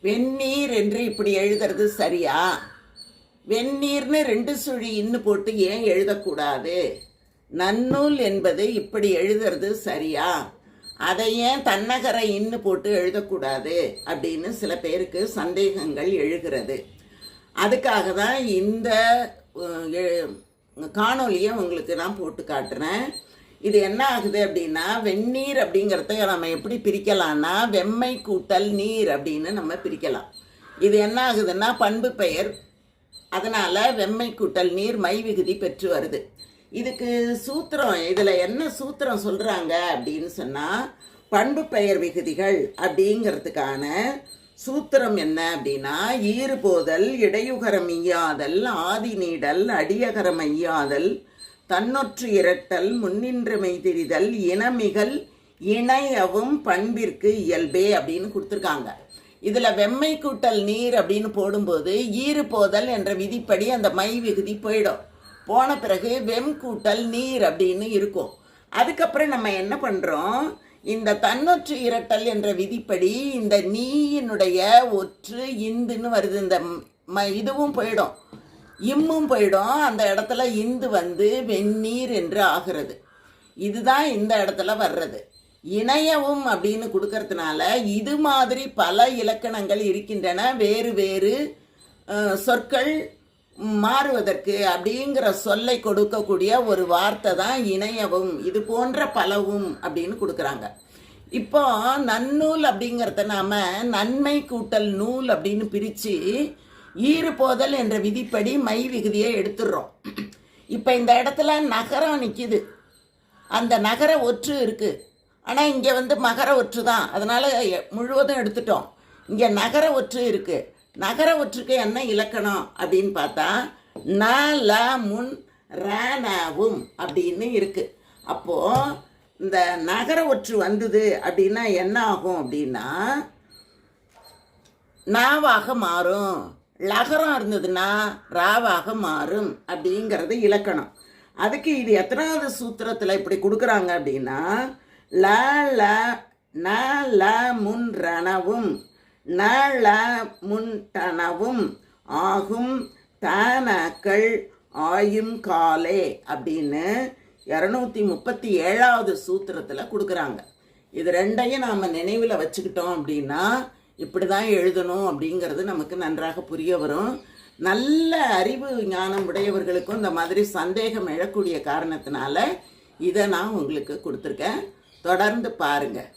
வெந்நீர் என்று இப்படி எழுதுறது சரியா? வெந்நீர்னு 2 சுழி இன்னு போட்டு ஏன் எழுதக்கூடாது? நன்னூல் என்பது இப்படி எழுதுறது சரியா? அதை ஏன் தன்னகர இன்னு போட்டு எழுதக்கூடாது அப்படின்னு சில பேருக்கு சந்தேகங்கள் எழுகிறது. அதுக்காக தான் இந்த காணொலியை உங்களுக்கு நான் போட்டு காட்டுறேன். இது என்ன ஆகுது அப்படின்னா, வெந்நீர் அப்படிங்கிறத நம்ம எப்படி பிரிக்கலாம்னா, வெம்மை கூட்டல் நீர் அப்படின்னு நம்ம பிரிக்கலாம். இது என்ன ஆகுதுன்னா பண்பு பெயர், அதனால் வெம்மை கூட்டல் நீர் மை விகுதி பெற்று வருது. இதுக்கு சூத்திரம், இதில் என்ன சூத்திரம் சொல்கிறாங்க அப்படின்னு சொன்னால், பண்பு பெயர் விகுதிகள் அப்படிங்கிறதுக்கான சூத்திரம் என்ன அப்படின்னா, ஈறு போதல், இடையுகரம் ஈயாதல், ஆதி நீடல், அடியகரம் ஐயாதல், தன்னொற்று இரட்டல், முன்னின்ற மெய்திரிதல், இனமிகள் இணையவும் பண்பிற்கு இயல்பே அப்படின்னு கொடுத்துருக்காங்க. இதில் வெம்மை கூட்டல் நீர் அப்படின்னு போடும்போது ஈறு போதல் என்ற விதிப்படி அந்த மை விகுதி போயிடும். போன பிறகு வெம் கூட்டல் நீர் அப்படின்னு இருக்கும். அதுக்கப்புறம் நம்ம என்ன பண்ணுறோம், இந்த தன்னொற்று இரட்டல் என்ற விதிப்படி இந்த நீயினுடைய ஒற்று இந்துன்னு வருது. இந்த இதுவும் போயிடும், இம்மும் போயிடும். அந்த இடத்துல இந்து வந்து வெந்நீர் என்று ஆகிறது. இதுதான் இந்த இடத்துல வர்றது. இணையவும் அப்படின்னு கொடுக்கறதுனால இது மாதிரி பல இலக்கணங்கள் இருக்கின்றன. வேறு வேறு சொற்கள் மாறுவதற்கு அப்படிங்கிற சொல்லை கொடுக்கக்கூடிய ஒரு வார்த்தை தான் இணையவும். இது போன்ற பலவும் அப்படின்னு கொடுக்குறாங்க. இப்போ நன்னூல் அப்படிங்கிறத நாம் நன்மை கூட்டல் நூல் அப்படின்னு பிரித்து ஈறு போதல் என்ற விதிப்படி மை விகுதியை எடுத்துடுறோம். இப்போ இந்த இடத்துல நகரம் நிற்கிது, அந்த நகர ஒற்று இருக்குது. ஆனால் இங்கே வந்து மகர ஒற்று தான், அதனால் முழுவதும் எடுத்துட்டோம். இங்கே நகர ஒற்று இருக்குது. நகர ஒற்றுக்கு என்ன இலக்கணம் அப்படின்னு பார்த்தா ந ல முன் ரனவும் அப்படின்னு இருக்குது. அப்போது இந்த நகர ஒற்று வந்தது அப்படின்னா என்ன ஆகும் அப்படின்னா நாவாக மாறும். லகரம் இருந்ததுன்னா ராவாக மாறும் அப்படிங்கிறது இலக்கணம். அதுக்கு இது எத்தனாவது சூத்திரத்தில் இப்படி கொடுக்குறாங்க அப்படின்னா, ல ல ந ல முன் ரணவும் ந ல முன் டனவும் ஆகும் தனக்கள் ஆயும் காலே அப்படின்னு 237வது சூத்திரத்தில் கொடுக்குறாங்க. இது ரெண்டையும் நாம் நினைவில் வச்சுக்கிட்டோம் அப்படின்னா இப்படி தான் எழுதணும் அப்படிங்கிறது நமக்கு நன்றாக புரிய வரும். நல்ல அறிவு ஞானம் உடையவர்களுக்கும் இந்த மாதிரி சந்தேகம் எழக்கூடிய காரணத்தினால இதை நான் உங்களுக்கு கொடுத்துருக்கேன். தொடர்ந்து பாருங்கள்.